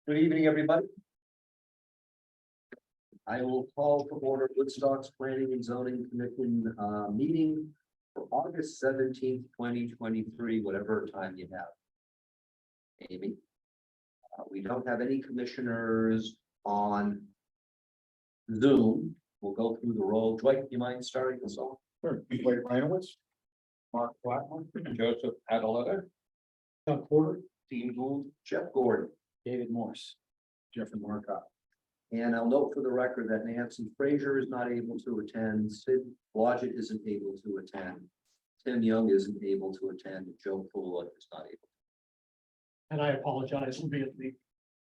Good evening, everybody. I will call to order Woodstock's Planning and Zoning Commission meeting for August 17th, 2023, whatever time you have. Amy. We don't have any commissioners on Zoom. We'll go through the roll. Dwight, do you mind starting us off? Sure. Dwight Ryanowitz. Mark Blackmon. Joseph Adeletta. Doug Porter. Dean Gould, Jeff Gordon. David Morse. Jeffrey Marcotte. And I'll note for the record that Nancy Frazier is not able to attend, Sid Blodgett isn't able to attend, Tim Young isn't able to attend, Joe Pula is not able. And I apologize for being the,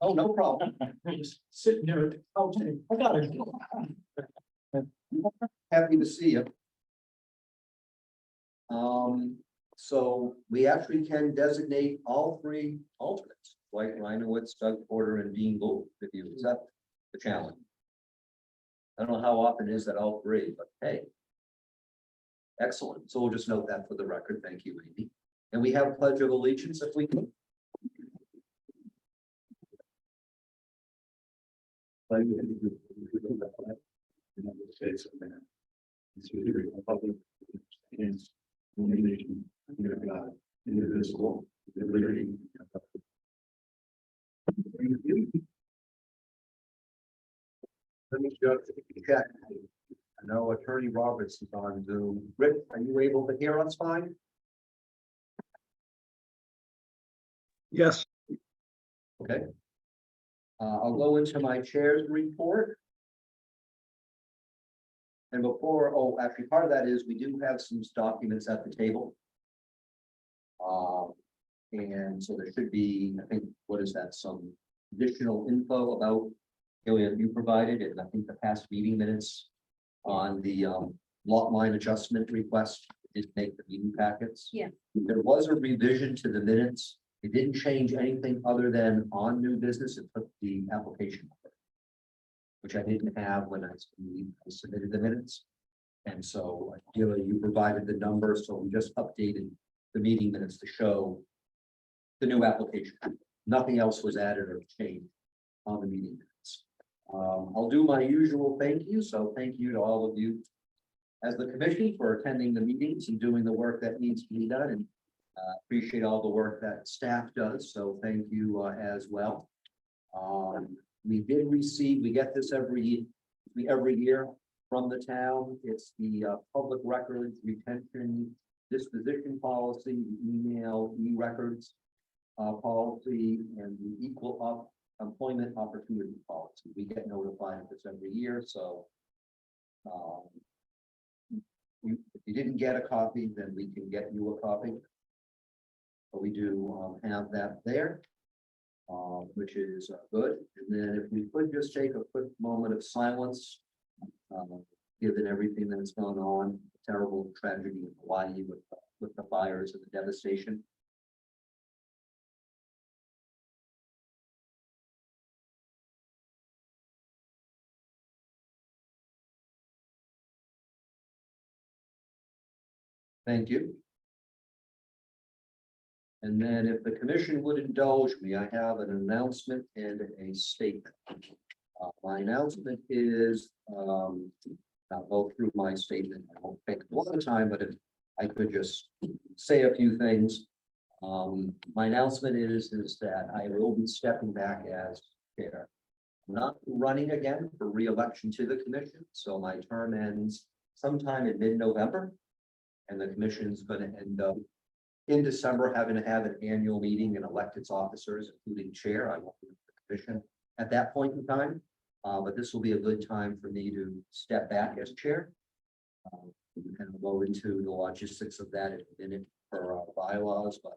Oh, no problem. I'm just sitting there at the couch saying, I gotta go. Happy to see you. So we actually can designate all three alternates, Dwight Ryanowitz, Doug Porter, and Dean Gould, if you accept the challenge. I don't know how often it is that all three, but hey. Excellent. So we'll just note that for the record. Thank you, Amy. And we have Pledge of Allegiance if we can. Pledge of Allegiance to the flag of the United States of America, and to the republic against one nation, under God, indivisible, with liberty and justice. Let me just check. I know Attorney Roberts is on Zoom. Rick, are you able to hear us fine? Yes. Okay. I'll go into my chair's report. And before, actually, part of that is we do have some documents at the table. And so there should be, I think, what is that, some additional info about you provided, and I think the past meeting minutes on the lot line adjustment request did make the meeting packets. Yeah. There was a revision to the minutes. It didn't change anything other than on new business, it took the application number, which I didn't have when I submitted the minutes. And so, you provided the number, so we just updated the meeting minutes to show the new application. Nothing else was added or changed on the meeting minutes. I'll do my usual thank you. So thank you to all of you as the commission for attending the meetings and doing the work that needs to be done, and appreciate all the work that staff does. So thank you as well. We did receive, we get this every year from the town. It's the public records retention disposition policy, the email e-records policy, and the equal employment opportunity policy. We get notified of this every year, so if you didn't get a copy, then we can get you a copy. But we do have that there, which is good. And then if we could just take a quick moment of silence, given everything that's gone on, the terrible tragedy in Hawaii with the fires and the devastation. Thank you. And then if the commission would indulge me, I have an announcement and a statement. My announcement is, I'll go through my statement. I won't take a lot of time, but if I could just say a few things. My announcement is that I will be stepping back as chair. I'm not running again for re-election to the commission, so my term ends sometime in mid-November. And the commission is going to end up in December having to have an annual meeting and elect its officers, including chair. I won't be in the commission at that point in time, but this will be a good time for me to step back as chair. We can go into the logistics of that in a minute for our bylaws, but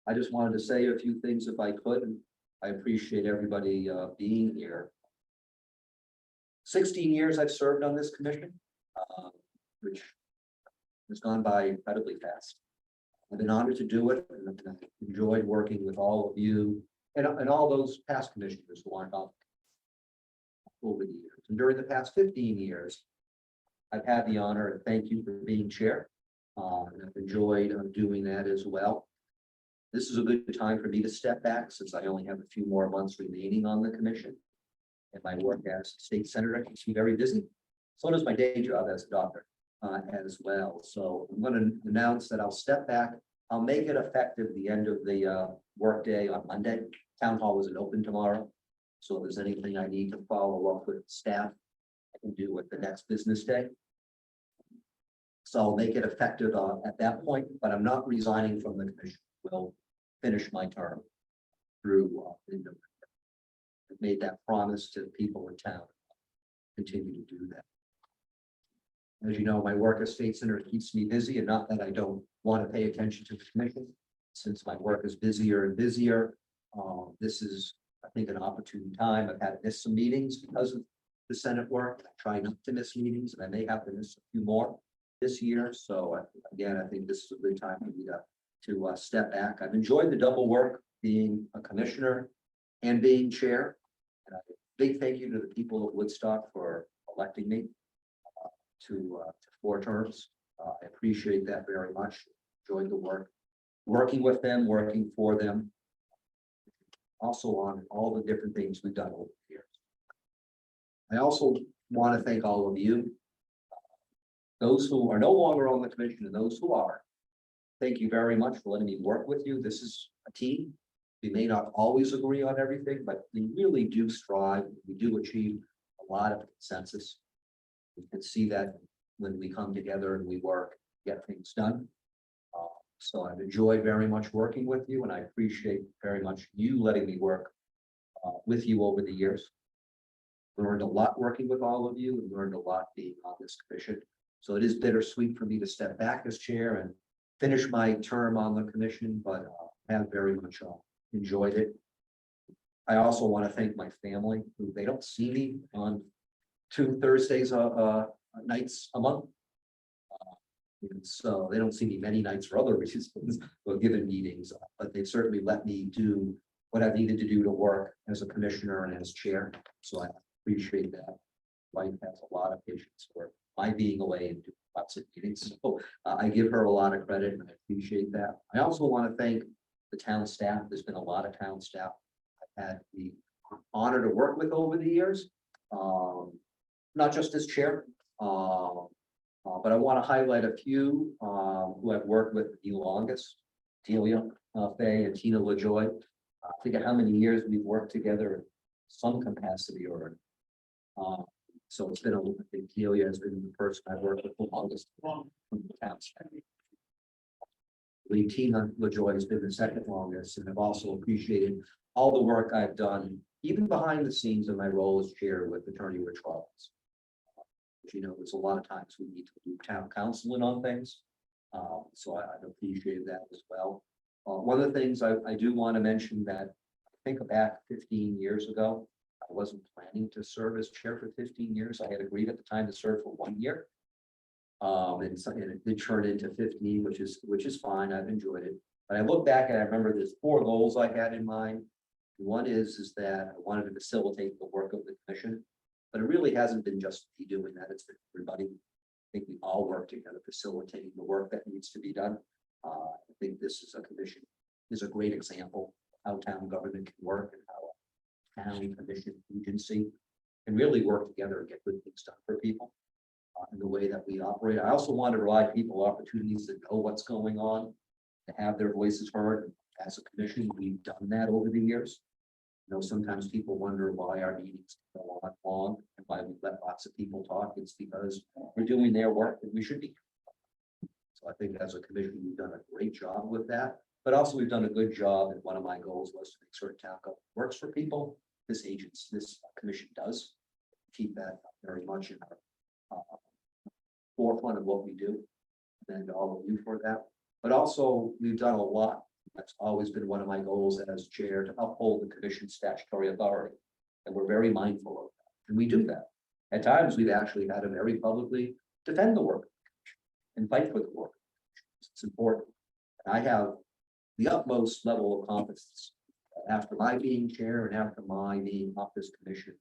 I just wanted to say a few things if I could. And I appreciate everybody being here. 16 years I've served on this commission, which has gone by incredibly fast. I've been honored to do it, and I've enjoyed working with all of you and all those past commissioners who aren't on over the years. And during the past 15 years, I've had the honor, and thank you for being chair. And I've enjoyed doing that as well. This is a good time for me to step back since I only have a few more months remaining on the commission. And my work as state senator keeps me very busy. So does my day job as a doctor as well. So I'm going to announce that I'll step back. I'll make it effective the end of the workday on Monday. Town hall isn't open tomorrow. So if there's anything I need to follow up with staff, I can do with the next business day. So I'll make it effective at that point, but I'm not resigning from the commission. Will finish my term through in November. I've made that promise to the people in town. Continue to do that. As you know, my work as state senator keeps me busy, and not that I don't want to pay attention to the commission. Since my work is busier and busier, this is, I think, an opportune time. I've had to miss some meetings because of the Senate work. I try not to miss meetings, and I may have to miss a few more this year. So again, I think this is a good time for me to step back. I've enjoyed the double work, being a commissioner and being chair. And a big thank you to the people of Woodstock for electing me to 4 terms. I appreciate that very much. Enjoyed the work, working with them, working for them. Also on all the different things we've done over the years. I also want to thank all of you. Those who are no longer on the commission and those who are. Thank you very much for letting me work with you. This is a team. We may not always agree on everything, but we really do strive. We do achieve a lot of consensus. We can see that when we come together and we work, get things done. So I've enjoyed very much working with you, and I appreciate very much you letting me work with you over the years. Learned a lot working with all of you and learned a lot being on this commission. So it is bittersweet for me to step back as chair and finish my term on the commission, but have very much enjoyed it. I also want to thank my family, who they don't see me on 2 Thursdays nights a month. And so they don't see me many nights for other reasons, or given meetings, but they've certainly let me do what I've needed to do to work as a commissioner and as chair. So I appreciate that. Wife has a lot of patience for my being away and doing lots of meetings. So I give her a lot of credit and I appreciate that. I also want to thank the town staff. There's been a lot of town staff I've had the honor to work with over the years. Not just as chair, but I want to highlight a few who I've worked with the longest. Delia Fay and Tina LaJoy. Think of how many years we've worked together in some capacity or so it's been I think Delia has been the person I've worked with the longest. I believe Tina LaJoy has been the second longest, and I've also appreciated all the work I've done, even behind the scenes in my role as chair with Attorney Rich Robbins. You know, there's a lot of times we need to do town counseling on things. So I've appreciated that as well. One of the things I do want to mention that I think back 15 years ago, I wasn't planning to serve as chair for 15 years. I had agreed at the time to serve for 1 year. And it did turn into 15, which is fine. I've enjoyed it. But I look back and I remember there's 4 goals I had in mind. One is that I wanted to facilitate the work of the commission. But it really hasn't been just me doing that. It's been everybody. I think we all work together facilitating the work that needs to be done. I think this is a commission is a great example of how town government can work and how a town commission agency can really work together and get good things done for people in the way that we operate. I also want to provide people opportunities to know what's going on, to have their voices heard. As a commission, we've done that over the years. You know, sometimes people wonder why our meetings go on long and why we let lots of people talk. It's because we're doing their work and we should be. So I think as a commission, we've done a great job with that, but also we've done a good job. And one of my goals was to make sure town government works for people. This commission does keep that very much in our forefront of what we do. And all of you for that. But also we've done a lot. That's always been one of my goals as chair, to uphold the commission's statutory authority. And we're very mindful of that. And we do that. At times, we've actually had to very publicly defend the work and fight for the work. It's important. And I have the utmost level of confidence that after my being chair and after my being off this commission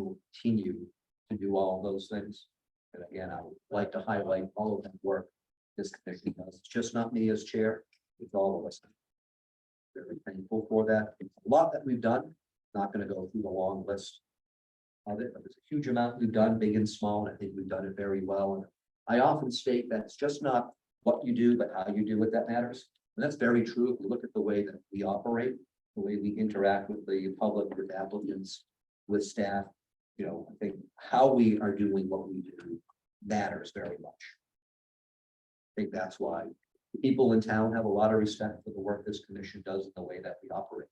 will continue to do all those things. And again, I would like to highlight all of that work this commission does. It's just not me as chair. It's all of us. Very thankful for that. A lot that we've done, not gonna go through the long list of it, but there's a huge amount we've done, big and small, and I think we've done it very well. And I often state that it's just not what you do, but how you do it that matters. And that's very true. If you look at the way that we operate, the way we interact with the public, with applicants, with staff, you know, I think how we are doing what we do matters very much. I think that's why people in town have a lot of respect for the work this commission does and the way that we operate.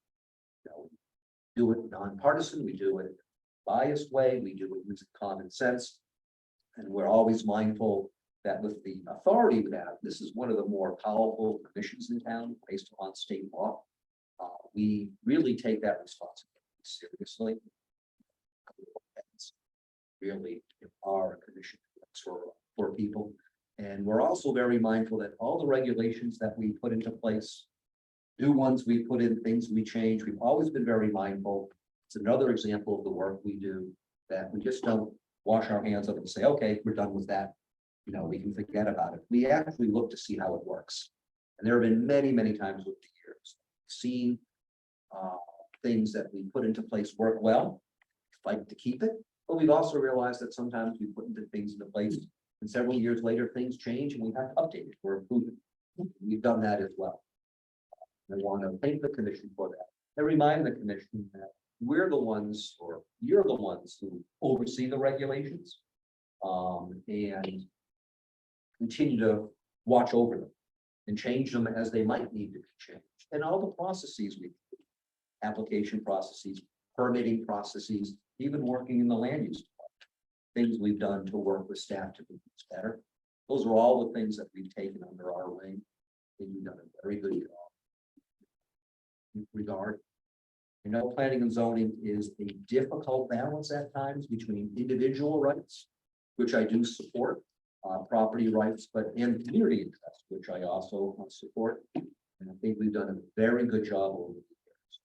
You know, do it nonpartisan, we do it biased way, we do it using common sense. And we're always mindful that with the authority we have, this is one of the more powerful commissions in town based on state law. We really take that responsibility seriously. It's really our commission for people. And we're also very mindful that all the regulations that we put into place, new ones we put in, things we change, we've always been very mindful. It's another example of the work we do, that we just don't wash our hands of it and say, okay, we're done with that. You know, we can forget about it. We actually look to see how it works. And there have been many, many times over the years, seen things that we put into place work well, fight to keep it. But we've also realized that sometimes we put things into place and several years later, things change and we have to update it or improve it. We've done that as well. I want to thank the commission for that. I remind the commission that we're the ones, or you're the ones who oversee the regulations. And continue to watch over them and change them as they might need to be changed. And all the processes we do, application processes, permitting processes, even working in the land use department, things we've done to work with staff to make this better. Those are all the things that we've taken under our wing. And we've done a very good job in regard. You know, planning and zoning is a difficult balance at times between individual rights, which I do support, property rights, but and community interest, which I also support. And I think we've done a very good job over the years.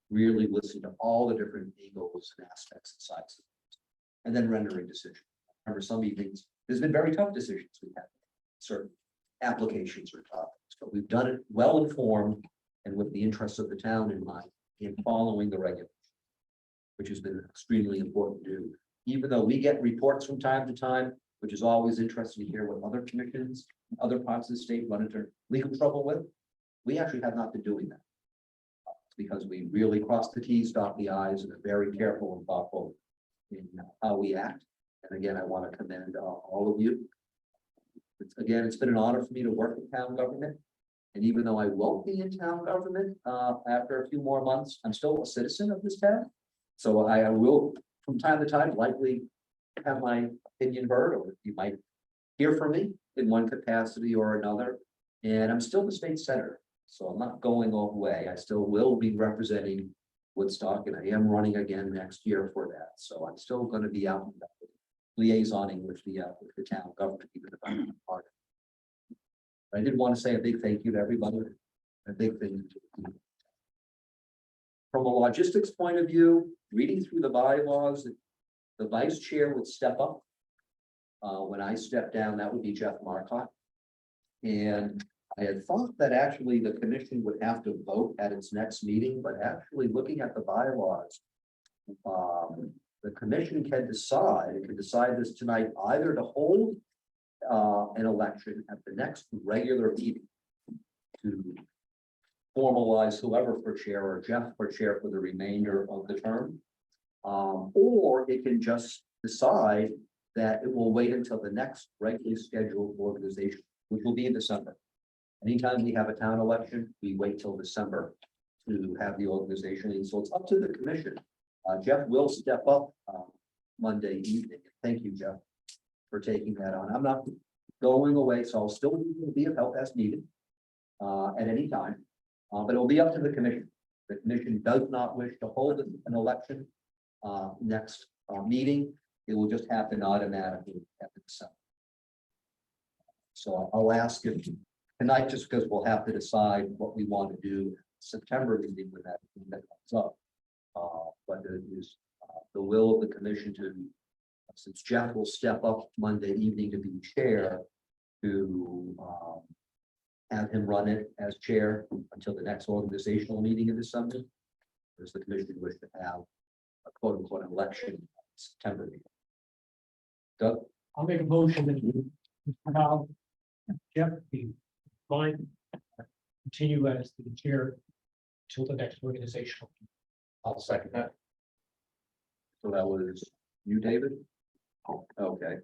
Really listen to all the different angles and aspects and sides of it, and then rendering decisions. Remember, some evenings, there's been very tough decisions we've had. Certain applications or topics, but we've done it well informed and with the interests of the town in mind in following the regulations, which has been extremely important to do. Even though we get reports from time to time, which is always interesting to hear what other commissions, other parts of the state run into legal trouble with, we actually have not been doing that. Because we really cross the T's, dot the I's, and are very careful and thoughtful in how we act. And again, I want to commend all of you. It's been an honor for me to work in town government. And even though I won't be in town government after a few more months, I'm still a citizen of this town. So I will, from time to time, likely have my opinion heard, or you might hear from me in one capacity or another. And I'm still the state senator, so I'm not going away. I still will be representing Woodstock, and I am running again next year for that. So I'm still going to be out liaisoning with the town government, even if I'm not part of it. I did want to say a big thank you to everybody. A big thank you to the team. From a logistics point of view, reading through the bylaws, the vice chair would step up. When I step down, that would be Jeff Marcotte. And I had thought that actually the commission would have to vote at its next meeting, but actually looking at the bylaws, the commission can decide, it can decide this tonight, either to hold an election at the next regular meeting to formalize whoever for chair or Jeff for chair for the remainder of the term. Or it can just decide that it will wait until the next regularly scheduled organization, which will be in December. Anytime we have a town election, we wait till December to have the organization. And so it's up to the commission. Jeff will step up Monday evening. Thank you, Jeff, for taking that on. I'm not going away, so I'll still be of help as needed at any time. But it will be up to the commission. The commission does not wish to hold an election next meeting. It will just happen automatically at the December. So I'll ask if tonight, just because we'll have to decide what we want to do September meeting when that comes up. But it is the will of the commission to, since Jeff will step up Monday evening to be chair, to have him run it as chair until the next organizational meeting in December? Does the commission wish to have a quote unquote election in September meeting? Doug, I'll make a motion that we allow Jeff be fine. Continue as the chair till the next organizational. I'll second that. so that was you, David? Okay.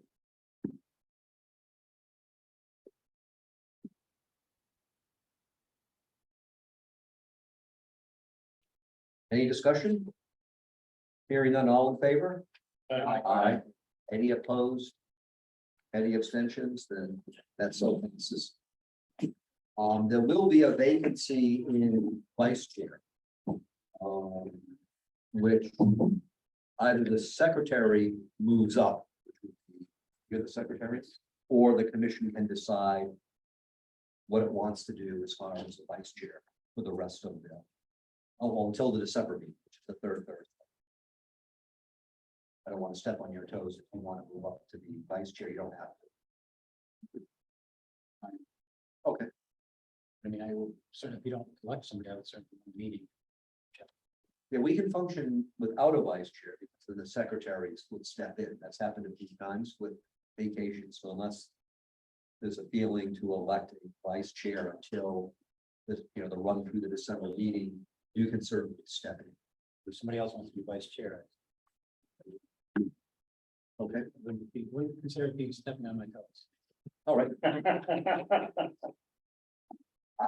Any discussion? Hearing none, all in favor? Aye. Any opposed? Any abstentions? Then that's so passes. There will be a vacancy in vice chair. Which either the secretary moves up, which would be, you're the secretary, or the commission can decide what it wants to do as far as the vice chair for the rest of the, well, until the December meeting, which is the third Thursday. I don't want to step on your toes. If you want to move up to be vice chair, you don't have to. Okay, I mean, I will certainly, if you don't elect somebody, I would certainly meeting. yeah, we can function without a vice chair because then the secretaries would step in. That's happened a few times with vacations, so unless there's a feeling to elect a vice chair until this, the run through the December meeting, you can certainly step in. If somebody else wants to be vice chair, Okay, wouldn't consider being stepping on my toes. all right.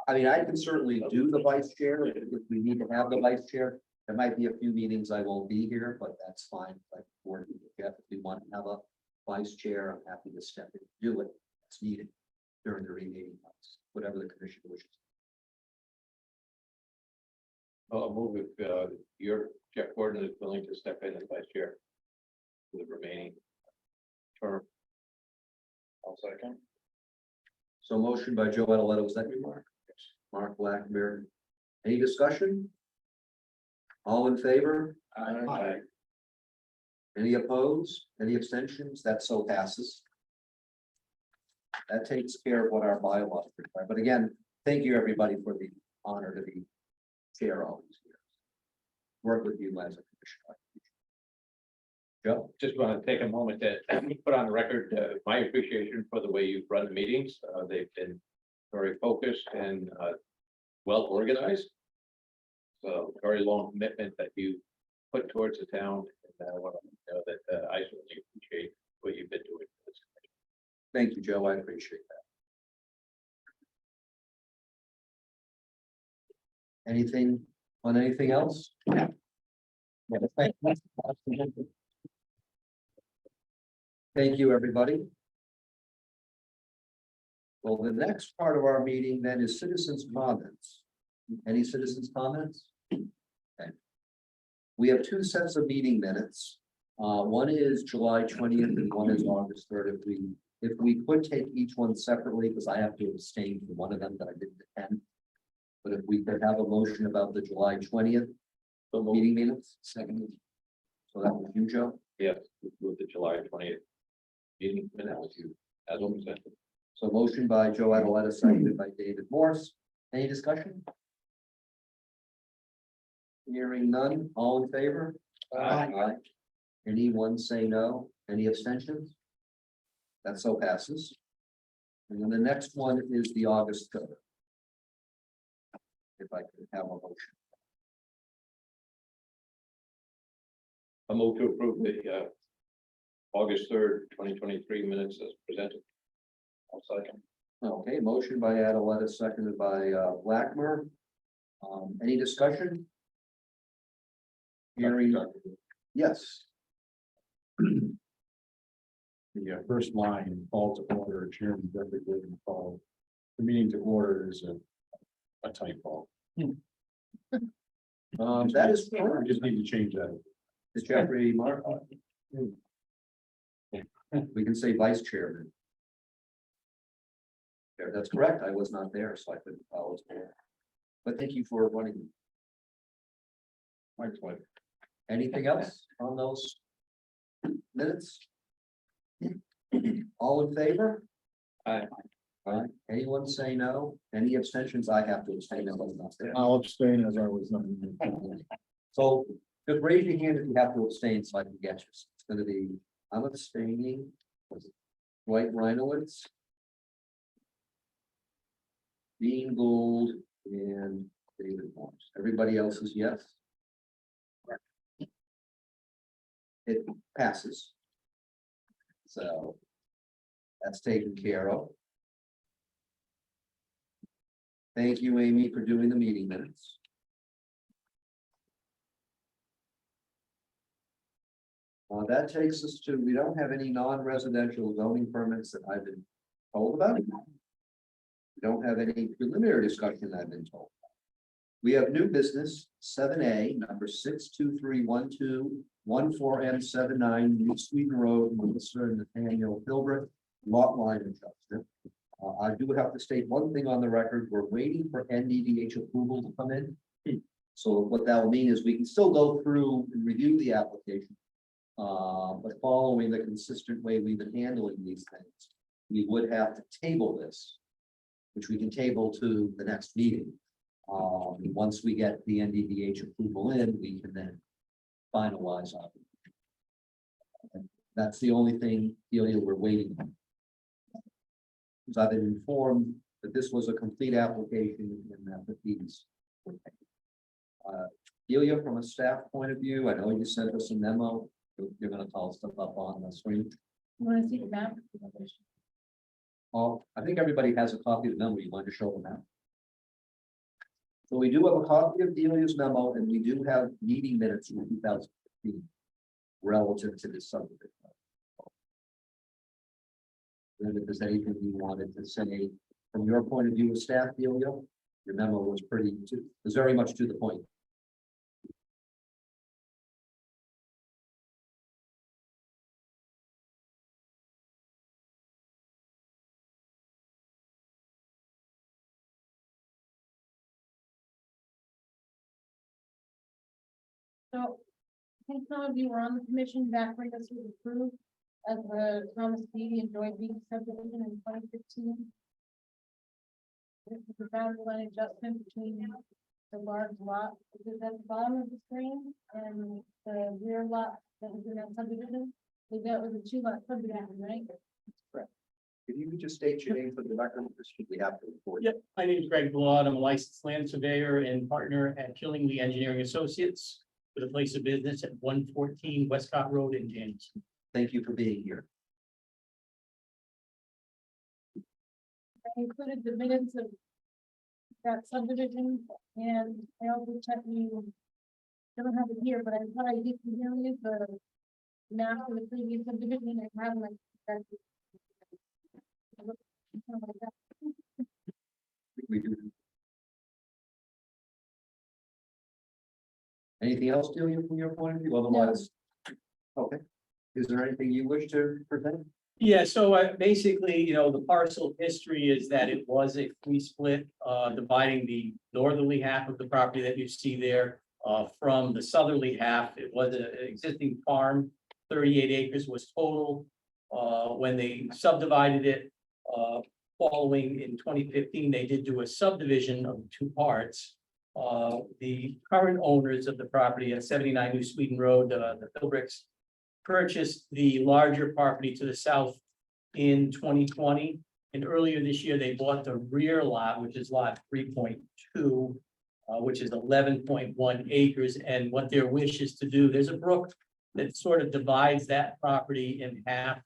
I mean, I can certainly do the vice chair if we need to have the vice chair. There might be a few meetings I won't be here, but that's fine. Like, or if we want to have a vice chair, I'm happy to step in, do it. It's needed during the remaining months, whatever the commission wishes. I'll move if your Jeff Gordon is willing to step in as vice chair for the remaining term. I'll second. So motion by Joe Adeletto, was that you, Mark? Mark Blackbeard. Any discussion? All in favor? Aye. Any opposed? Any abstentions? That so passes. That takes care of what our bylaws require. But again, thank you, everybody, for the honor to be chair all these years. Work with you as a commissioner. Joe? Just want to take a moment to put on the record my appreciation for the way you've run the meetings. They've been very focused and well organized. So very long commitment that you put towards the town, and I want to know that I certainly appreciate what you've been doing for this committee. Thank you, Joe. I appreciate that. Anything on anything else? Yeah, thank you. Thank you, everybody. Well, the next part of our meeting then is citizens' comments. Any citizens' comments? Okay. We have two sets of meeting minutes. One is July 20th and one is August 3rd. If we could take each one separately, because I have to abstain from one of them that I didn't attend. But if we could have a motion about the July 20th meeting minutes, second. So that was you, Joe? Yes, with the July 20th meeting minutes, you as presented. So motion by Joe Adeletto, seconded by David Morse. Any discussion? Hearing none, all in favor? Aye. Anyone say no? Any abstentions? That so passes. And then the next one is the August 3rd. If I could have a motion. I move to approve the August 3rd, 2023 minutes as presented. I'll second. Okay, motion by Adeletto, seconded by Blackmer. Any discussion? Hearing, yes. The first line, call to order, chairman, Jeffrey Gordon call. The meeting to order is a typo. That is We correct. just need to change that. Is Jeffrey Mark? We can say vice chairman. Yeah, that's correct. I was not there, so I couldn't follow it. But thank you for running. My pleasure. Anything else on those minutes? All in favor? Aye. All right, anyone say no? Any abstentions? I have to abstain. I was not there. I'll abstain as I was not. So just raise your hand if you have to abstain so I can get you. It's gonna be, I'm abstaining. Dwight Reinowitz. Dean Gould and David Morris. Everybody else is yes. It passes. So that's taken care of. Thank you, Amy, for doing the meeting minutes. That takes us to, we don't have any non-residential zoning permits that I've been told about. We don't have any preliminary discussion I've been told. We have new business, 7A, number 6231214M79, New Sweden Road, Melissa and Nathaniel Hilbert, lot line adjustment. I do have to state one thing on the record, we're waiting for NDDH approval to come in. So what that will mean is we can still go through and review the application. But following the consistent way we've been handling these things, we would have to table this, which we can table to the next meeting. Once we get the NDDH approval in, we can then finalize on it. That's the only thing, Delia, we're waiting on. Because I've been informed that this was a complete application and that the fees were paid. Delia, from a staff point of view, I know you sent us a memo. You're gonna call stuff up on the screen. You want to see the map? Oh, I think everybody has a copy of the memo. You want to show them that? So we do have a copy of Delia's memo and we do have meeting minutes from 2015 relative to this subject. And if there's anything you wanted to say from your point of view of staff, Delia, your memo was was very much to the point. So, I think some of you were on the commission back when this was approved as the Thomas Beatty and Joy Beatty subdivision in 2015. This is the boundary line adjustment between the large lot, which is at the bottom of the screen, and the rear lot that was in that subdivision. We got with the 2-lot subdivision, right? If you could just state your name for the record, this should we have to report. Yep, my name is Greg Blood. I'm a licensed land surveyor and partner at Killingley Engineering Associates with a place of business at 114 Westcott Road in Jameson. Thank you for being here. I included the minutes of that subdivision, and I also checked you. Don't have it here, but I thought I did email you the map of the previous subdivision. I have like that. We do. Anything else, Delia, from your point of view? Otherwise, okay. Is there anything you wish to present? Yeah, so basically, the parcel history is that it was a free split, dividing the northerly half of the property that you see there from the southerly half. It was an existing farm, 38 acres was total. When they subdivided it, following in 2015, they did do a subdivision of 2 parts. The current owners of the property at 79 New Sweden Road, the Philbricks, purchased the larger property to the south in 2020. And earlier this year, they bought the rear lot, which is lot 3.2, which is 11.1 acres. And what their wish is to do, there's a brook that sort of divides that property in half.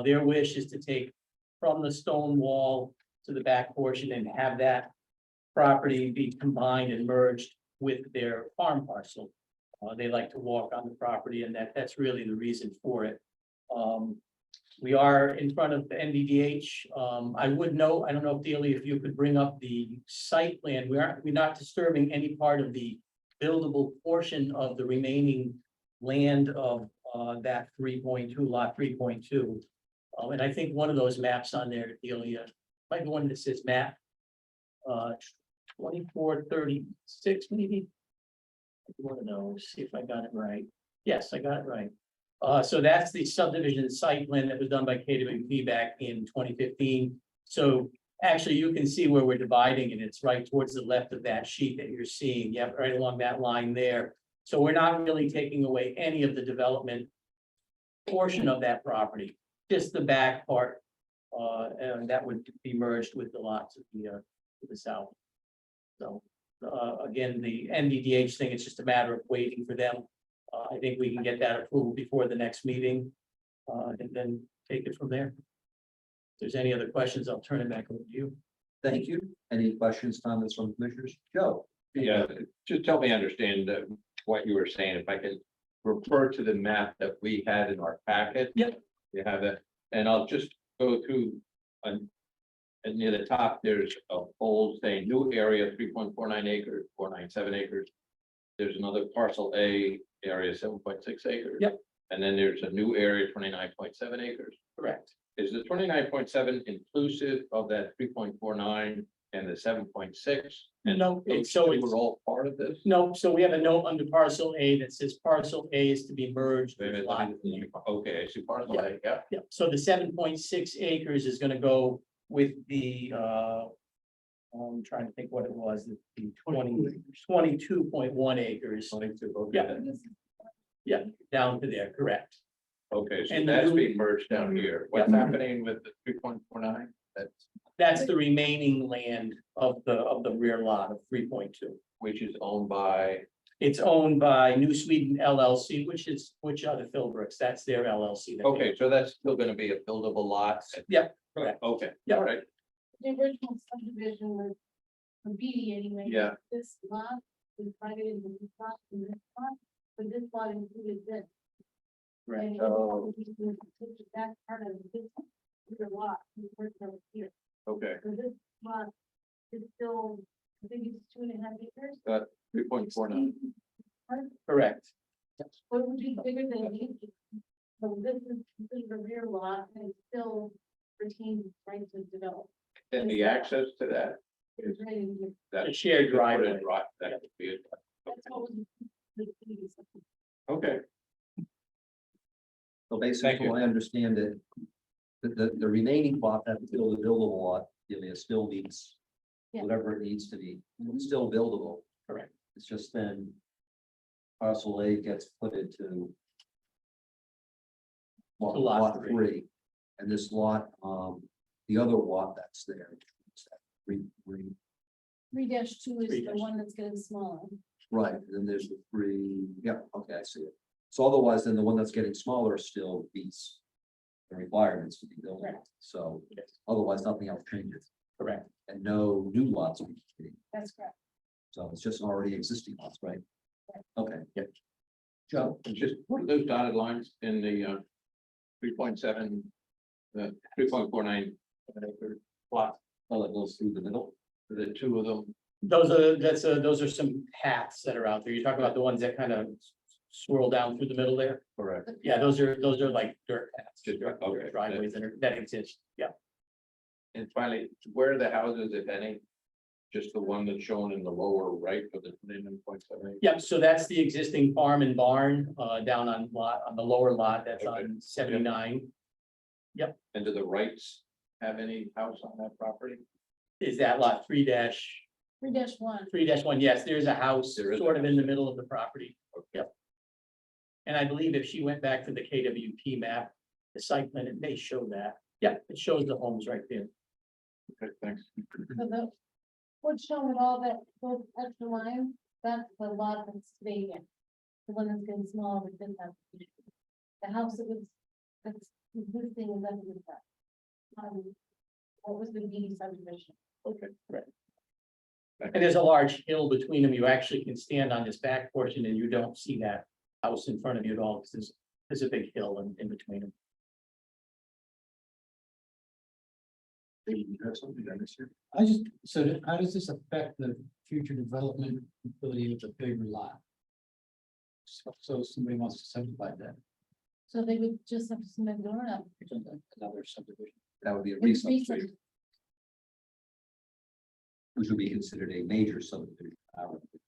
Their wish is to take from the stone wall to the back portion and have that property be combined and merged with their farm parcel. They like to walk on the property, and that's really the reason for it. We are in front of the NDDH. I would know, I don't know if Delia, if you could bring up the site plan. We're not disturbing any part of the buildable portion of the remaining land of that 3.2 lot 3.2. And I think one of those maps on there, Delia, might be one that says map 2436, maybe. I want to know, see if I got it right. Yes, I got it right. So that's the subdivision site plan that was done by KWP back in 2015. So actually, you can see where we're dividing, and it's right towards the left of that sheet that you're seeing. Yep, right along that line there. So we're not really taking away any of the development portion of that property, just the back part. And that would be merged with the lots to the south. So, again, the NDDH thing, it's just a matter of waiting for them. I think we can get that approved before the next meeting, and then take it from there. If there's any other questions, I'll turn it back over to you. Thank you. Any questions, comments from commissioners? Joe? Yeah, just help me understand what you were saying, if I could refer to the map that we had in our packet. Yep. You have that, and I'll just go through. And near the top, there's a bold saying new area, 3.49 acres, 497 acres. There's another parcel A area, 7.6 acres. Yep. And then there's a new area, 29.7 acres. Correct. Is the 29.7 inclusive of that 3.49 and the 7.6? And No, those so two it's, were all part of this? no, so we have a note under parcel A that says parcel A is to be merged Wait a with minute, lot. okay, I see parcel A, yeah. Yeah, so the 7.6 acres is gonna go with the, I'm trying to think what it was, the 22.1 acres. 22, okay. Yeah. Yeah, down to there, correct. Okay, so And the that's new- being merged down here. What's happening with the 3.49? That's the remaining land of the rear lot of 3.2. Which is owned by, It's owned by New Sweden LLC, which are the Philbrooks, that's their LLC. that they- okay, so that's still gonna be a buildable lot? Yep, correct. Okay, Yeah. all right, The original subdivision was from BD anyway. Yeah. This lot, we divided into this lot and this lot, but this lot included this. Right. And Oh. that part of this, bigger lot, we worked over here. okay, So this lot is still, I think it's 2.5 acres. 3.49. Correct. But it would be bigger than an acre. So this is the rear lot and it still retains its right to develop. And the access to that is It's right in here. that. A shared driveway. That would be it. That's what was. the previous one. Okay, So Thank basically, you. I understand that the remaining plot, that's still the buildable lot, it still needs Yeah. whatever it needs to be, it's still buildable. Correct. It's just then parcel A gets put into To lot lot three. 3, and this lot, the other lot that's there. it's that three- 3-2 is the 3-2. one that's getting smaller. Right, and then there's the 3, yeah, okay, I see it. So otherwise, then the one that's getting smaller still meets the requirements to be built, Correct. so Yes. otherwise, nothing else changes. Correct. And no new lots will be created. That's correct. So it's just already existing lots, right? Okay. Yep. Joe, and just what are those dotted lines in the 3.7, 3.49 acre plot? well, it goes through the middle. The two of them, Those are some paths that are out there. You're talking about the ones that kind of swirl down through the middle there? correct? Yeah, those are like dirt paths, Just- dirt okay. driveways that exist. Yeah. And finally, where are the houses, if any? Just the one that's shown in the lower right of the 29.7? Yep, so that's the existing farm and barn down on the lower lot, that's Okay. on 79. And do the rights have any house on that property? Is that lot 3-1? 3-1. Yes, there's a house There is a sort of in the house. middle of the property. Yep. And I believe if she went back to the KWP map, the site plan, it may show that. Yeah, it shows the homes right there. Okay, thanks. So the, what's shown with all that, those extra lines, that's the lot that's vacant. The one that's getting smaller with this house. The house that was, that's existing is under the fact. What was the BD subdivision? Okay. Right. And there's a large hill between them. You actually can stand on this back portion and you don't see that house in front of you at all, because there's a big hill in between them. You have something I missed here? How does this affect the future development ability of the bigger lot? So somebody wants to subdivide that, So they would just have to submit an order. another subdivision. That would be a It's re-subdivision, which would be considered a major subdivision.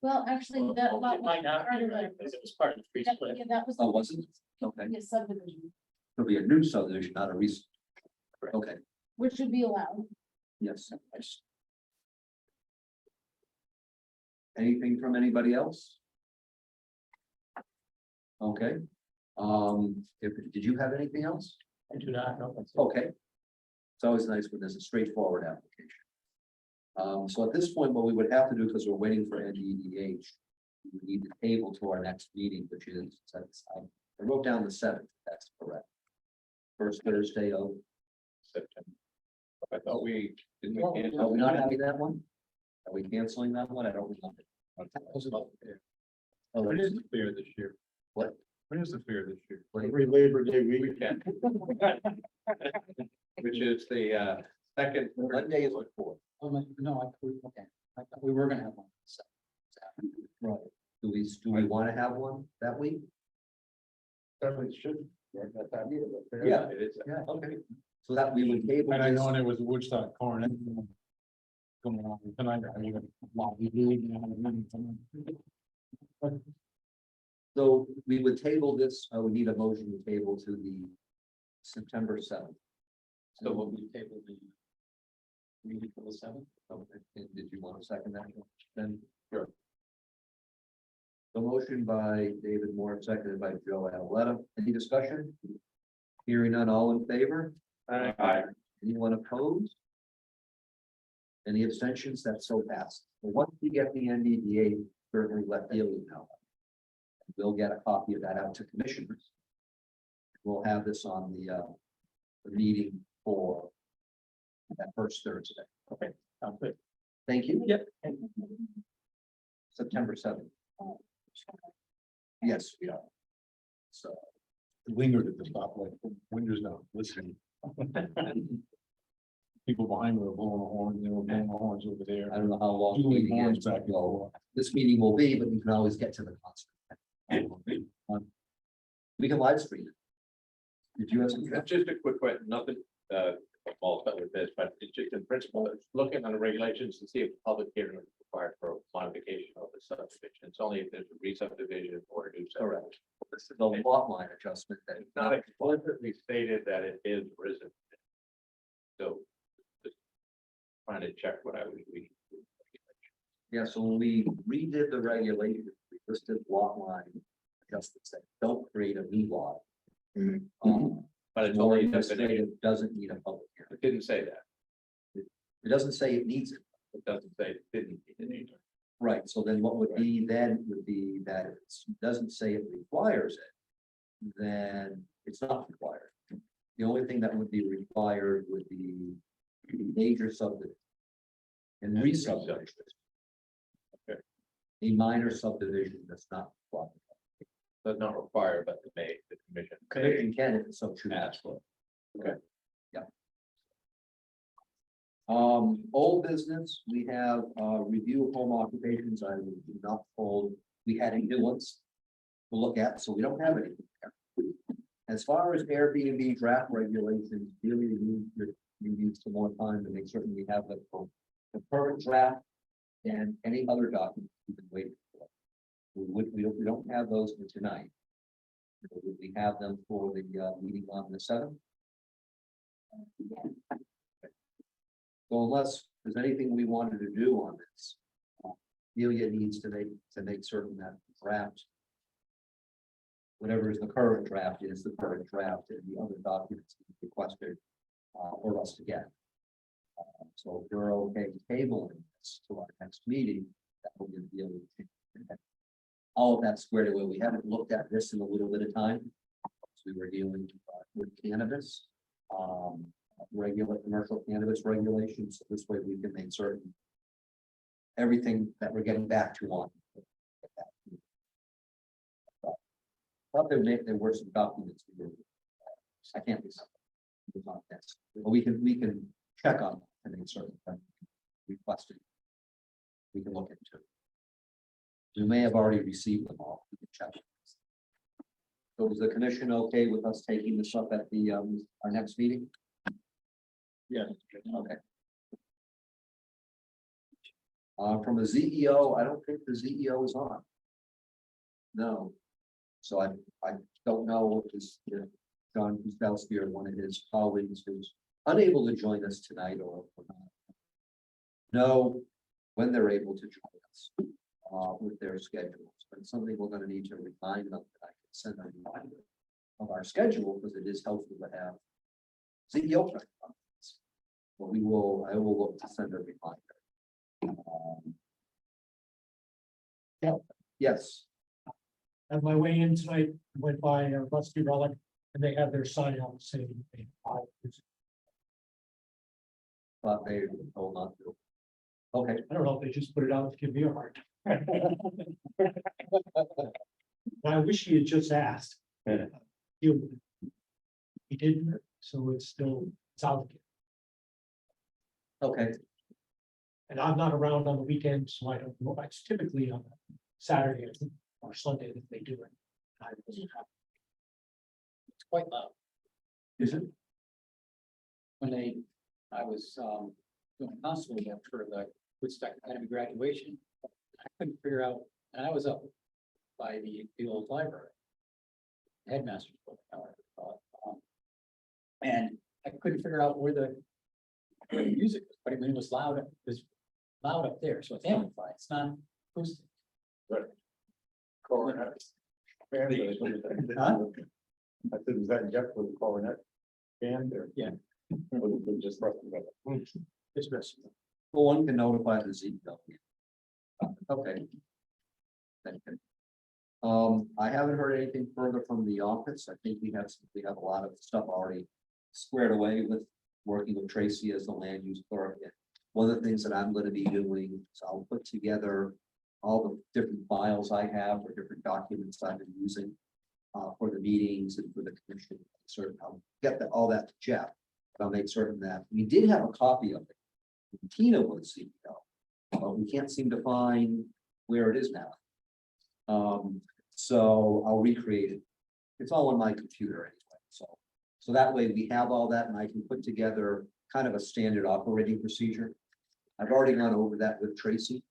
Well, actually, that lot. It might not, part be, of right, it. because it was part of the free split. Yeah, that was. Oh, was it? Okay. Yeah, subdivision, It'll be a new subdivision, not a re. Correct. Okay, which should be allowed. Yes. Anything from anybody else? Okay. Did you have anything else? I do not know. Okay. It's always nice when there's a straightforward application. So at this point, what we would have to do, because we're waiting for NDDH, we need to table to our next meeting, which is, I wrote down the 7th, that's correct. First Thursday of September. I thought we, didn't we Are cancel? we not having that one? Are we canceling that one? I don't remember. Oh, When is the fair this year? What? When is the fair this year? Every Labor Day We can. Which is the second. Monday is the 4th. Oh, no, okay, I thought we were gonna have one. So, Right. Do we want to have one that week? Certainly should. Yeah. Yeah. It is. Yeah, okay. So that we would table And I this. know it was Woodstock Corn. Going on tonight, I mean, we do. So we would table this, we need a motion to table to the September 7th. So will we table the meeting for the 7th? Okay, and did you want to second that? Then, sure. The motion by David Moore, seconded by Joe Aletta. Any discussion? Hearing none, all in favor? Aye. Anyone opposed? Any abstentions? That's so passed. But once we get the NDDA, certainly let Delia know. We'll get a copy of that out to commissioners. We'll have this on the meeting for that first Thursday. Okay, sounds good. Thank you. Yep. September 7th. Yes, we are. So, Lingered at the stoplight, windows down, listening. People behind me were blowing a horn, they were blowing the horns over there. I don't know how long the Doing meeting horns is. back there. This meeting will be, but you can always get to the concert. We can live stream it. Did you have some? Just a quick question, nothing, all with this, but it's just in principle, it's looking on the regulations to see if the public hearing is required for modification of the subdivision. It's only if there's a re-subdivision or a new. Correct. This is a lot line adjustment that It's not explicitly stated that it is or isn't. So. Just trying to check what I was reading. yeah, so when we redid the regulation, we listed lot line adjustments that don't create a new lot. But it's Or only just say definition. it doesn't need a public hearing. It didn't say that. It doesn't say it needs it. It doesn't say it didn't. It didn't. Right, so then what would be then would be that if it doesn't say it requires it, then it's not required. The only thing that would be required would be major subdivision. And re-subdivision. Okay. A minor subdivision that's not required. Does not require, but the commission. Commission can if it's so true. Ask for it. Okay. Yeah. Old business, we have review of home occupations. I was not told we had any new ones to look at, so we don't have any. As far as Airbnb draft regulations, really you need some more time to make certain we have the current draft and any other documents we've been waiting for. We don't have those for tonight. Would we have them for the meeting on the 7th? So unless there's anything we wanted to do on this, Delia needs to make certain that the draft, whatever is the current draft is the current draft, and the other documents requested for us to get. So if you're okay tabling this to our next meeting, that will give Delia all of that squared away. We haven't looked at this in a little bit of time. So we were dealing with cannabis, regular commercial cannabis regulations. So this way we can make certain everything that we're getting back to on. Thought there were some documents. I can't be something on this, but we can check on and make certain that requested. We can look into. We may have already received them all. We can check. So is the commission okay with us taking this up at the our next meeting? Yeah. Okay. From a ZEO, I don't think the ZEO is on. No. So I don't know if this John Kuzlowski or one of his colleagues who's unable to join us tonight or not. know when they're able to join us with their schedules. But it's something we're gonna need to remind them that I can send a reminder of our schedule, because it is helpful to have CEO press conference. But I will look to send a reminder. Yeah. Yes, On my way in tonight, I went by Rusty Relic, and they have their sign out saying. but they told not to. Okay, I don't know if they just put it out to give me a hard time. I wish he had just asked. Yeah. He didn't, so it's out. okay, And I'm not around on the weekend, so I don't know. It's typically on Saturday or Sunday that they do it. It's quite loud. is it? When I was, doing counseling after the Woodstock Academy graduation, I couldn't figure out, and I was up by the old library. Headmaster's building, however, and I couldn't figure out where the music was, but when it was loud, it was loud up there, so it's amplified, it's not acoustic. Coronet. Huh? I said, was that Jeff with the coronet band there? Yeah. Just roughly that. It's rest. Well, one can notify the CEO. Okay. Thank you. I haven't heard anything further from the office. I think we have a lot of stuff already squared away with working with Tracy as the land use clerk. And one of the things that I'm gonna be doing is I'll put together all the different files I have or different documents I've been using for the meetings and for the commission. Sort of, I'll get all that to Jeff. I'll make certain that we did have a copy of it. Tina was CEO, but we can't seem to find where it is now. So I'll recreate it. It's all on my computer anyway, so that way we have all that and I can put together kind of a standard operating procedure. I've already gone over that with Tracy.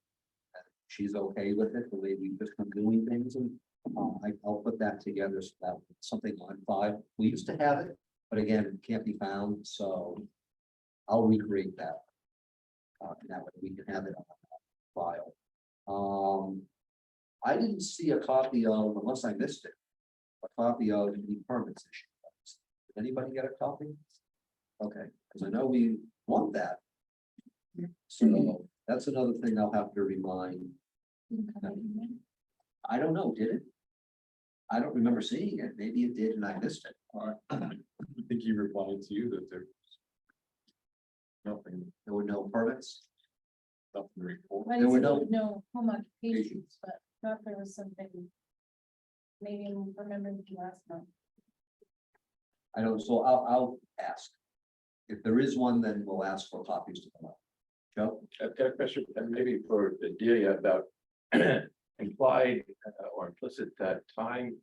She's okay with it, the way we've just been doing things, and I'll put that together so that it's something on file. We used to have it, but again, it can't be found, so I'll recreate that. And that way we can have it on file. I didn't see a copy of, unless I missed it, a copy of the permits issue. Did anybody get a copy? Okay, because I know we want that. So that's another thing I'll have to remind. I don't know, did it? I don't remember seeing it. Maybe it did and I missed it. I think he replied to you that there's nothing, There were no permits. nothing to report. I There were didn't no- know how much patience, but thought there was something. Maybe I'm remembering from last month. I don't, so I'll ask. If there is one, then we'll ask for copies to come out. Joe? I've got a question, maybe for Delia about implied or implicit time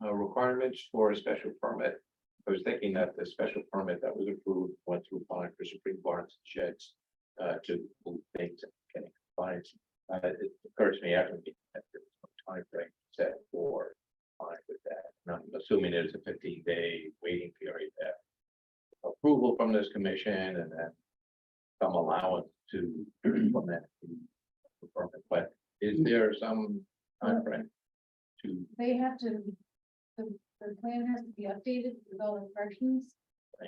requirements for a special permit. I was thinking that the special permit that was approved went through fine for Supreme Barns and Sheds to move things and getting compliance. It occurs to me after the time frame set for fine with that. And I'm assuming there's a 15-day waiting period that approval from this commission and then some allowance to implement the permit, but is there some time frame to? They have to, the plan has to be updated with all the corrections.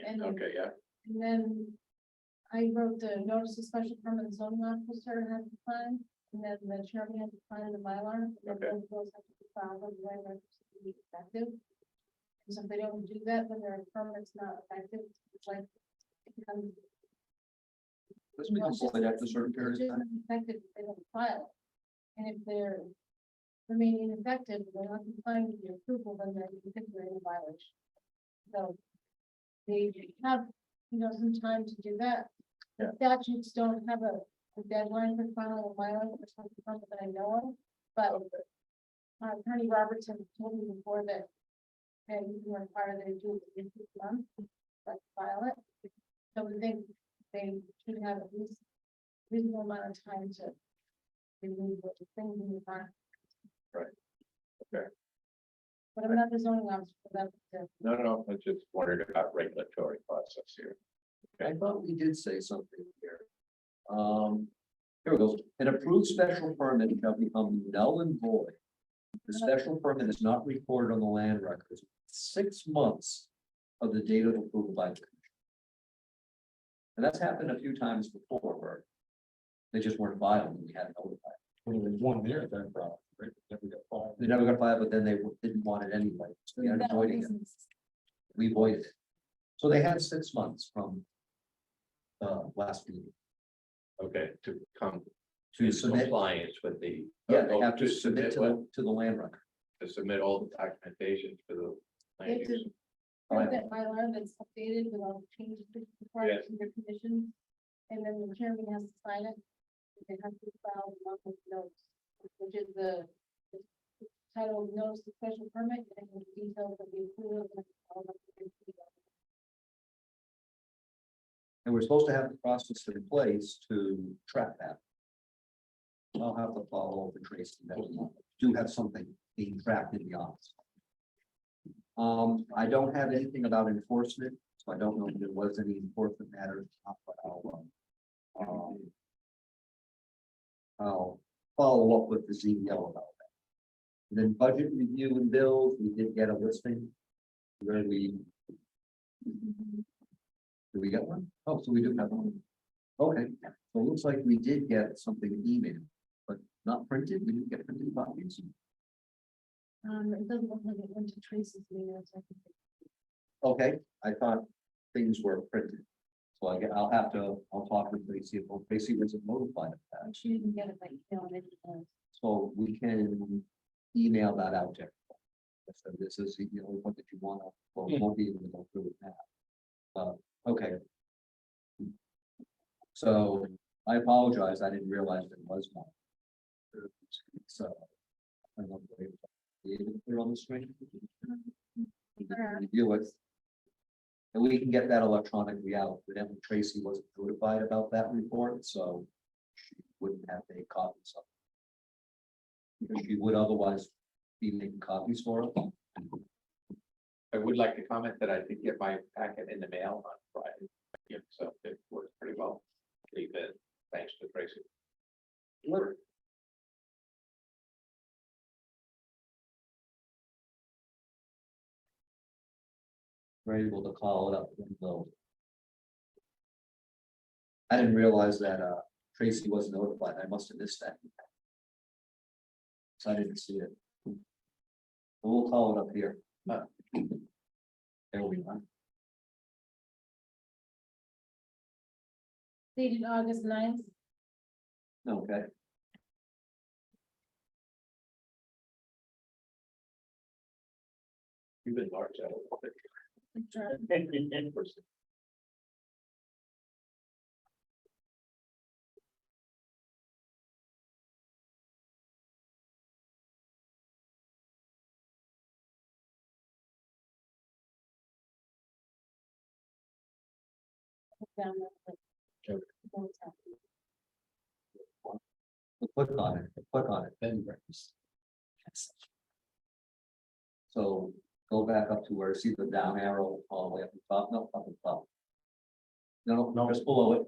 And- Okay, yeah, And then I wrote the notice of special permit, and zoning officer has to sign, and then the chairman has to sign the Mylar. And then Okay. both of those have to be filed with the way they're supposed to be effective. And so if they don't do that, then their permit's not effective. It's like. it becomes- This becomes void after a certain it's period just of time. Effective if they don't file. And if they're remaining ineffective, they're not complying with the approval, then they're in a violation. So they have, some time to do that. The statutes don't have a deadline for filing a violation or something that I know of, but Attorney Robertson told me before that you can require them to do it in 6 months, but file it. So we think they should have at least reasonable amount of time to remove what the things in the file. Right. Okay. But I'm not the zoning officer for that. no, I just wondered about regulatory process here. I thought we did say something here. Here we go. An approved special permit shall become null and void. The special permit is not recorded on the land records 6 months of the date of approval by the commission. And that's happened a few times before where they just weren't filed and we had notified. Well, there was one there then, probably, right? Never got filed. They never got filed, but then they didn't want it anyway. So we ended up voiding it. We voided it. So they had 6 months from last meeting Okay, to come to to submit. compliance with the. Yeah, they have to to submit to the land record. To submit all the documentation for the land It's a- use. Or that Mylar that's updated with all the changes required from your conditions, and then the chairman has to sign it. They have to file the monthly notes, which is the title of notice of special permit and the details of the approval. And all of the details. And we're supposed to have the process in place to track that. I'll have to follow up with Tracy that we do have something being tracked in the office. I don't have anything about enforcement, so I don't know if there was any enforcement matters. But I'll follow up with the CEO about that. And then budget review and bills, we did get a listing. Where we. Do we get one? Oh, so we do have one. Okay, so it looks like we did get something emailed, but not printed. We didn't get printed copies. It doesn't look like it went to Tracy's email, so I can. Okay, I thought things were printed. So I'll have to, I'll talk with Tracy, if Tracy wasn't notified of that. She didn't get it by email. So we can email that out to everyone. So this is, you know, what did you want to, well, we won't be able to go through with that. Okay. So I apologize, I didn't realize there was one. So. I don't know if they're able to put it on the screen. Review it. And we can get that electronically out, but then Tracy wasn't notified about that report, so she wouldn't have any copies of it. Because she would otherwise be making copies for us. I would like to comment that I did get my packet in the mail on Friday. Yeah, so it worked pretty well. Leave it, thanks to Tracy. We're able to call it up. I didn't realize that Tracy was notified. I must have missed that. So I didn't see it. We'll call it up here. There we go. Dated August 9th. Okay. You've been large out of it. In person. Down there. Click on it, click on it, then. So go back up to where, see the down arrow all the way up the top, no, up the top. No, just below it.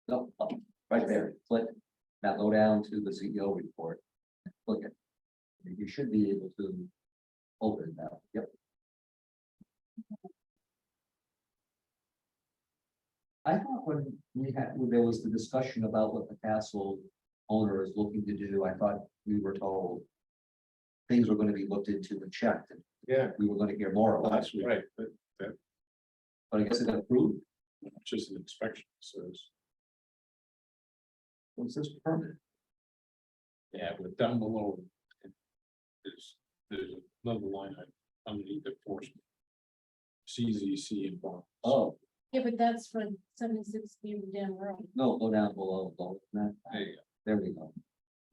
No, up, right there, click. Now go down to the CEO report. Click it. You should be able to open it now, yep. I thought when there was the discussion about what the castle owner is looking to do, I thought we were told things were going to be looked into and checked, and Yeah, we were going to hear more about that's it. right. But I guess it got approved. It's just an inspection, so What's this permit? yeah, but down below. There's another line item underneath the enforcement. CZC and bond. Oh, Yeah, but that's for 76 Beaver Dam Road. no, go down below, go, that, There you go. there we go.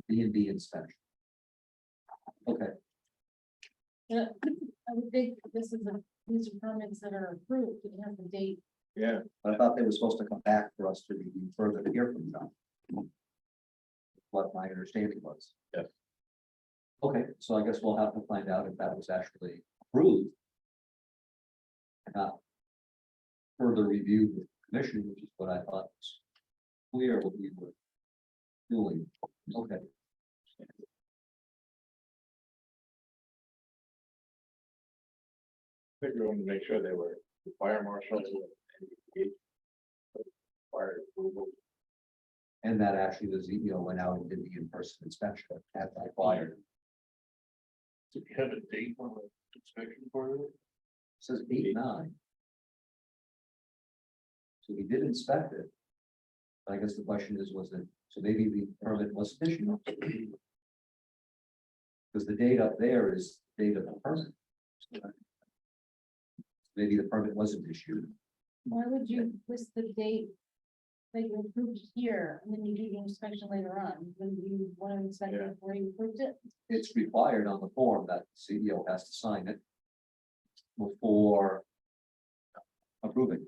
B&B inspection. Okay, Yeah, I would think this is these are permits that are approved, it has the date. Yeah, but I thought they were supposed to come back for us to review further to hear from them. What my understanding was. Yes. Okay, so I guess we'll have to find out if that was actually approved. And not further reviewed with the commission, which is what I thought was clear what we were doing. Okay. Figure to make sure they were the fire marshal. and Fire approval. And that actually the ZBO went out and did the in-person inspection at that fire. Do you have a date on the inspection for it? Says 8/9. So we did inspect it. I guess the question is, was it, so maybe the permit was issued. Because the date up there is the date of the permit. Maybe the permit wasn't issued. Why would you list the date that you approved here, and then you do the inspection later on? When you want to inspect it before you approved it? It's required on the form that the CEO has to sign it before approving.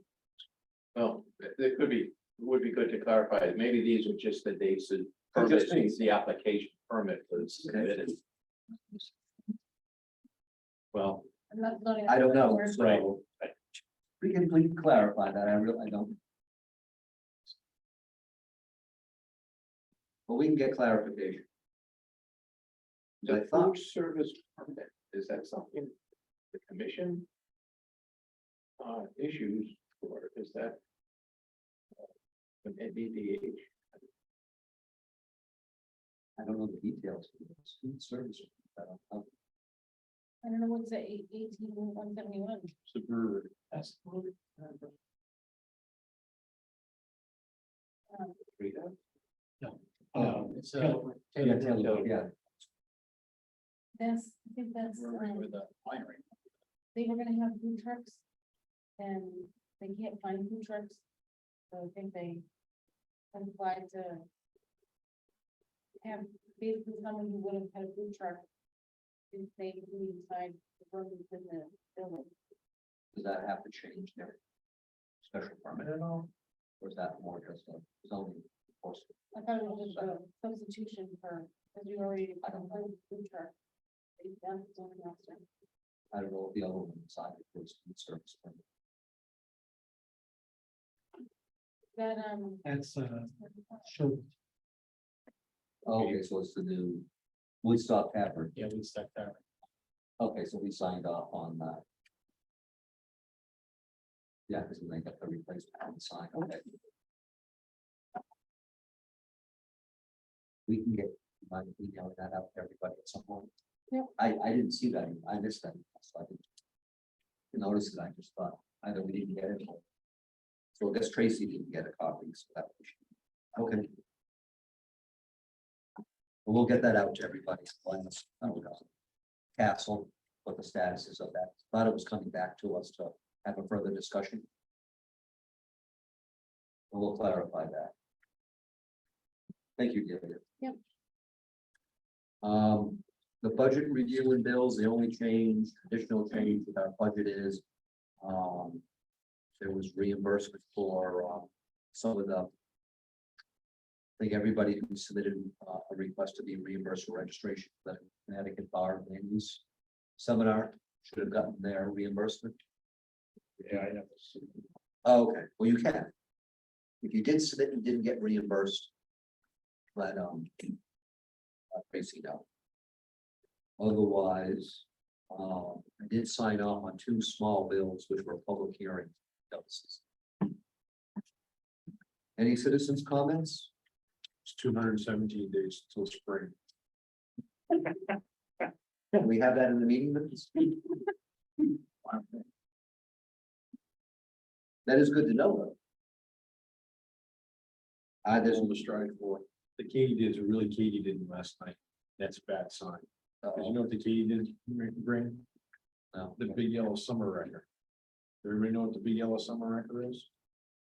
Well, it could be, would be good to clarify, maybe these are just the dates that Could just permit, be. the application permit was submitted. Well, I'm not voting. I don't know, Right. so. We can clarify that, I don't. But we can get clarification. I the thought, food service permit, is that something the commission issues, or is that an NDDH? I don't know the details. It's food service. I don't know. I don't know what's the 18/171. Suburban. That's. It's Yeah, yeah. That's, I think that's, With the winery. they were gonna have food trucks. And they can't find food trucks. So I think they applied to have basically someone who would have had a food truck. If they do inside the room within the building. Does that have to change their special permit at all? Or is that more just a zoning enforcement? I thought it was just a substitution for, because you already had a food truck. They've done zoning master. I don't know if the other one decided it was food service permit. That, That's, sure, Okay, so it's the new Woodstock Tavern. Yeah, we stuck there. Okay, so we signed off on that. Yeah, because we got the replacement on the sign, okay. We can get, my email that out to everybody at some point. Yep. I didn't see that, I missed that, so I didn't notice it, I just thought either we didn't get it. So I guess Tracy didn't get a copy, so that we should, okay. We'll get that out to everybody. Castle, what the status is of that. Thought it was coming back to us to have a further discussion. We'll clarify that. Thank you, Delia. Yep. The budget review and bills, the only change, additional change with our budget is, there was reimbursement for, some of the. I think everybody who submitted a request to be reimbursed for registration for the Connecticut Bar and Land Use Seminar should have gotten their reimbursement. Yeah, I have to see. Oh, okay, well, you can. If you did submit and didn't get reimbursed. Let Tracy know. Otherwise, I did sign off on 2 small bills, which were public hearing notices. Any citizens' comments? It's 217 days till spring. Can we have that in the meeting minutes? That is good to know, though. There's on the strike for the Katie really didn't last night. That's a bad sign. Cause you know what the Katie did bring? The big yellow summer wrecker. Everybody know what the big yellow summer wrecker is?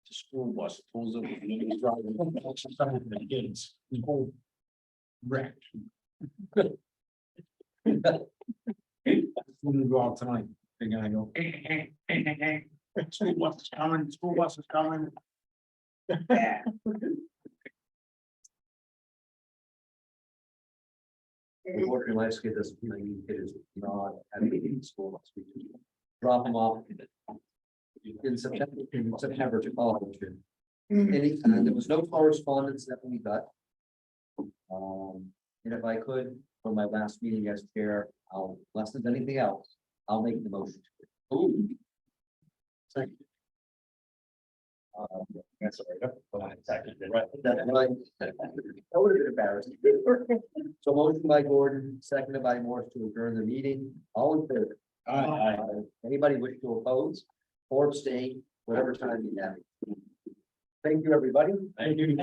The school bus pulls up. And it's driving outside the kids. The whole wreck. I'm gonna go out tonight. They're gonna go. School bus is coming, school bus is coming. Unfortunately, my kid doesn't, my kid is not having a school next week. Drop them off in September to college. And And there was no correspondence that we got. And if I could, for my last meeting as chair, less than anything else, I'll make the motion. Ooh. That's all right. That's right. That would have been embarrassing. So motion by Gordon, seconded by Morse to adjourn the meeting. All in favor? Anybody wish to oppose or abstain, whatever time you have. Thank you, everybody. Thank you.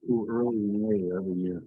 Too early in the year every year.